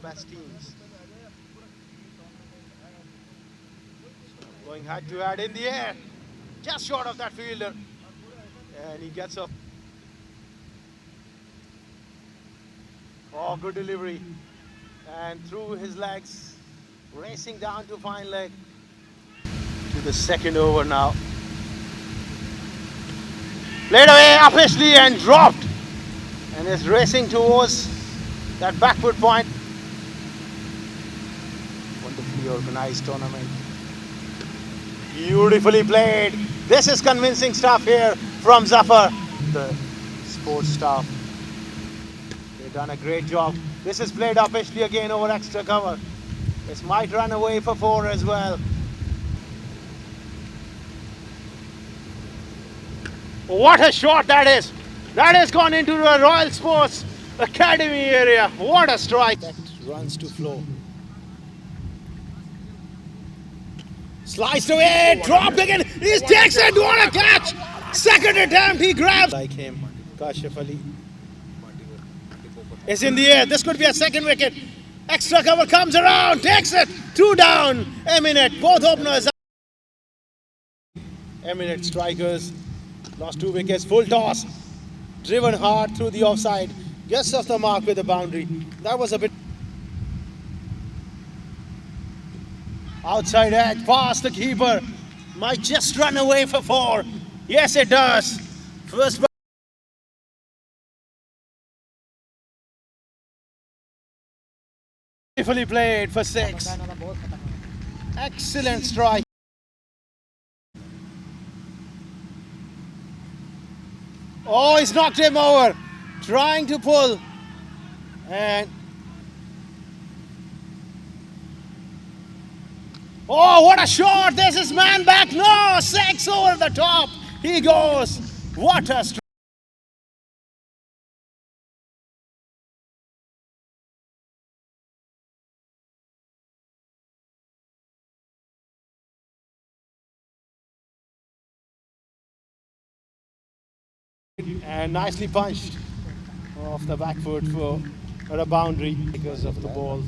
best teams. Going head to head in the air, just short of that fielder, and he gets up. Oh, good delivery, and through his legs, racing down to fine leg. To the second over now. Played away officially and dropped, and is racing towards that backward point. Wonderfully organized tournament. Beautifully played. This is convincing stuff here from Zafar. The sports staff, they've done a great job. This is played officially again over extra cover. This might run away for 4 as well. What a shot that is! That has gone into the Royal Sports Academy area. What a strike! That runs to flow. Sliced away, dropped again. He takes it. What a catch! Second attempt, he grabs. Like him, Kashif Ali is in the air. This could be a second wicket. Extra cover comes around, takes it. 2 down. Eminent. Both openers. Eminent strikers. Lost 2 wickets. Full toss. Driven hard through the offside. Just off the mark with the boundary. That was a bit. Outside edge, past the keeper. Might just run away for 4. Yes, it does. First. Beautifully played for 6. Excellent strike. Oh, he's knocked him over. Trying to pull. And oh, what a shot! There's his man back. No, 6 over the top. He goes. What a strike. And nicely punched off the back foot for a boundary because of the ball.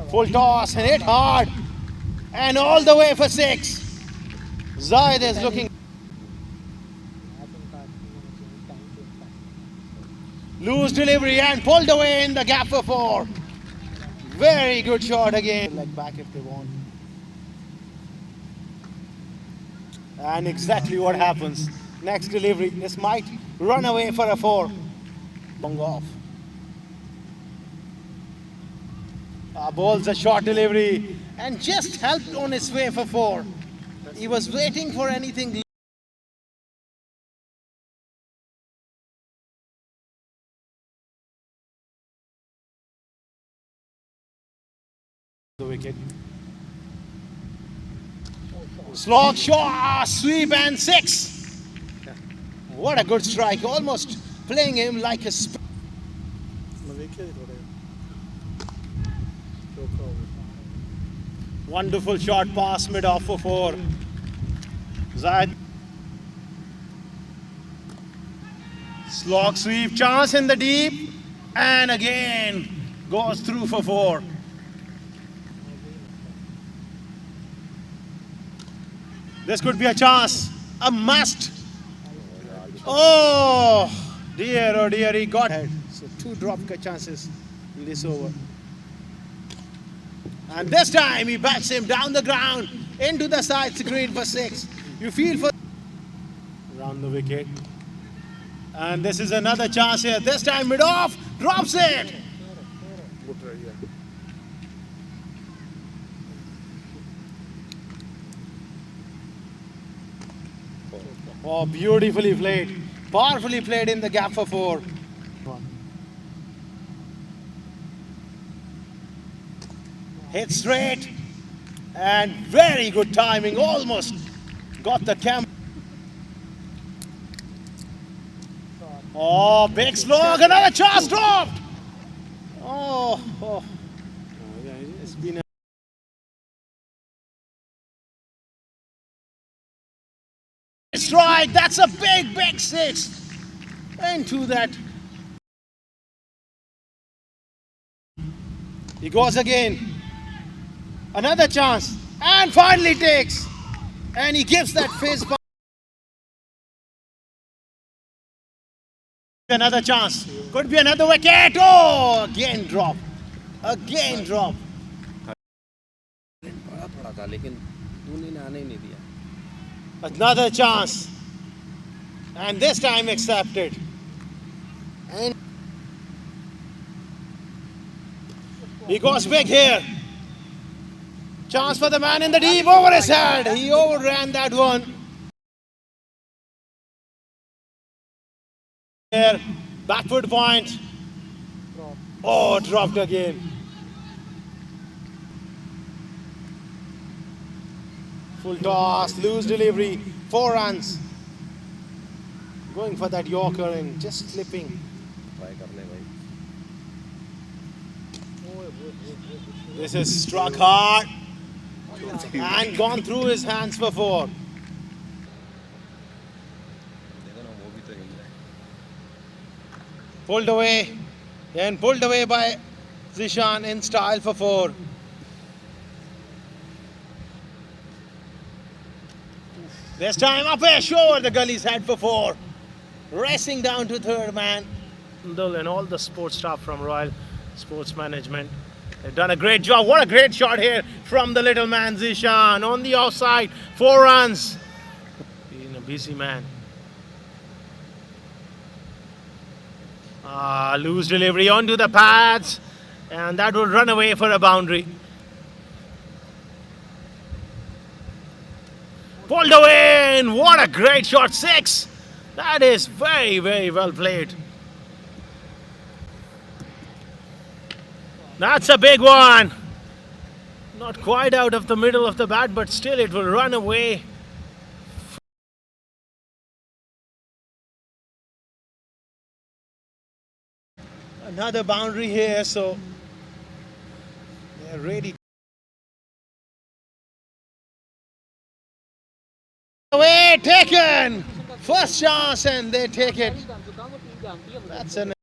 Full toss and hit hard. And all the way for 6. Zahid is looking. Loose delivery and pulled away in the gap for 4. Very good shot again. Leg back if they want. And exactly what happens. Next delivery. This might run away for a 4. Long off. Bowls a short delivery and just helped on his way for 4. He was waiting for anything. The wicket. Slog shot, sweep and 6. What a good strike. Almost playing him like a wonderful shot pass mid off for 4. Zahid. Slog sweep, chance in the deep, and again goes through for 4. This could be a chance, a must. Oh dear, he got it. So 2 drop chances in this over. And this time he bats him down the ground into the side screen for 6. You feel for round the wicket. And this is another chance here. This time mid off, drops it. Oh, beautifully played. Powerfully played in the gap for 4. Hit straight. And very good timing. Almost got the camp. Oh, big slog. Another chance dropped. Oh. It's been a strike. That's a big 6 into that He goes again. Another chance. And finally takes. And he gives that fist bump. Another chance. Could be another wicket. Oh, again drop. Again drop. बड़ा पड़ा था लेकिन धोनी ने आने ही नहीं दिया. Another chance. And this time accepted. And he goes big here. Chance for the man in the deep, over his head. He overran that one. Here, backward point. Oh, dropped again. Full toss, loose delivery, 4 runs. Going for that Yorker and just slipping. Try कर ले भाई. This is struck hard and gone through his hands for 4. देखो ना वो भी तो हिल रहा है. Pulled away and pulled away by Zishan in style for 4. This time up a shore, the gully's head for 4. Racing down to third man. And all the sports staff from Royal Sports Management. They've done a great job. What a great shot here from the little man Zishan. On the offside, 4 runs. Being a busy man. Loose delivery onto the pads. And that will run away for a boundary. Pulled away, and what a great shot, 6. That is very, very well played. That's a big one. Not quite out of the middle of the bat, but still it will run away. Another boundary here, so they're ready. Away taken! First chance and they take it. That's an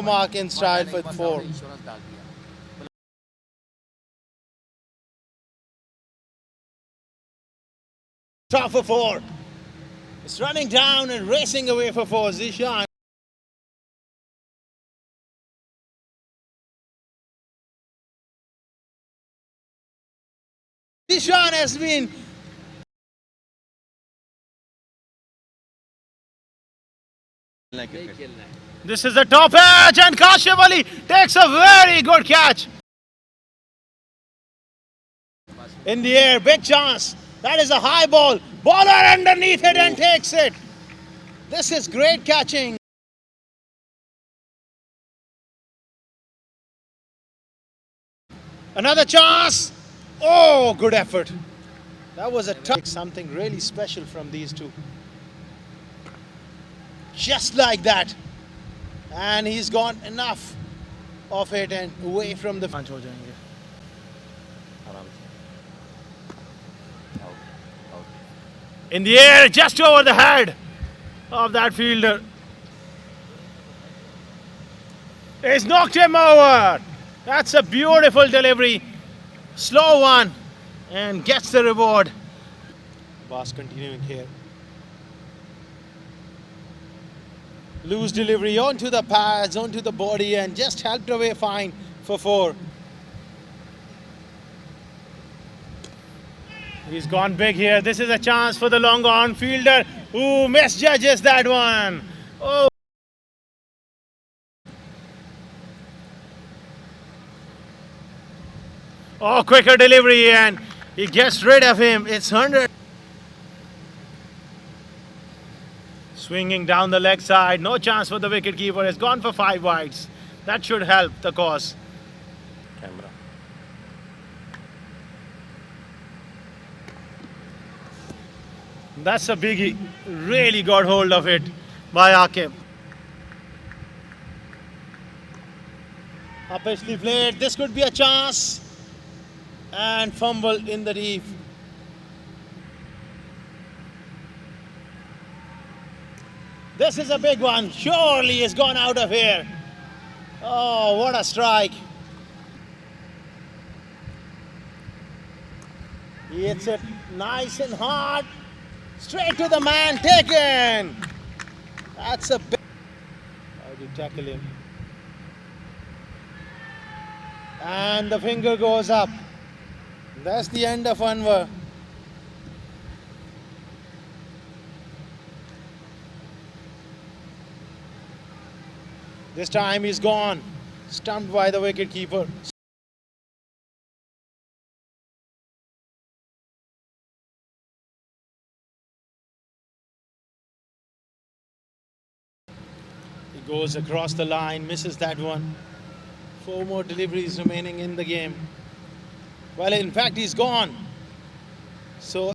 mark in style for 4. Top for 4. It's running down and racing away for 4. Zishan. Zishan has been This is the top edge and Kashif Ali takes a very good catch. In the air, big chance. That is a high ball. Bowler underneath it and takes it. This is great catching. Another chance. Oh, good effort. That was a tough. Something really special from these two. Just like that. And he's got enough of it and away from the. आराम से. Out. Out. In the air, just over the head of that fielder. He's knocked him over. That's a beautiful delivery. Slow one and gets the reward. Boss continuing here. Loose delivery onto the pads, onto the body, and just helped away fine for 4. He's gone big here. This is a chance for the long on fielder who misjudges that one. Oh. Oh, quicker delivery and he gets rid of him. It's 100. Swinging down the leg side. No chance for the wicket keeper. It's gone for 5 wides. That should help the cause. Camera. That's a biggie. Really got hold of it by Akib. Upishly played. This could be a chance. And fumble in the deep. This is a big one. Surely it's gone out of here. Oh, what a strike. He hits it nice and hard. Straight to the man. Taken. That's a big. How do you tackle him? And the finger goes up. That's the end of Anwar. This time he's gone. Stumped by the wicketkeeper. He goes across the line, misses that one. 4 more deliveries remaining in the game. Well, in fact, he's gone. So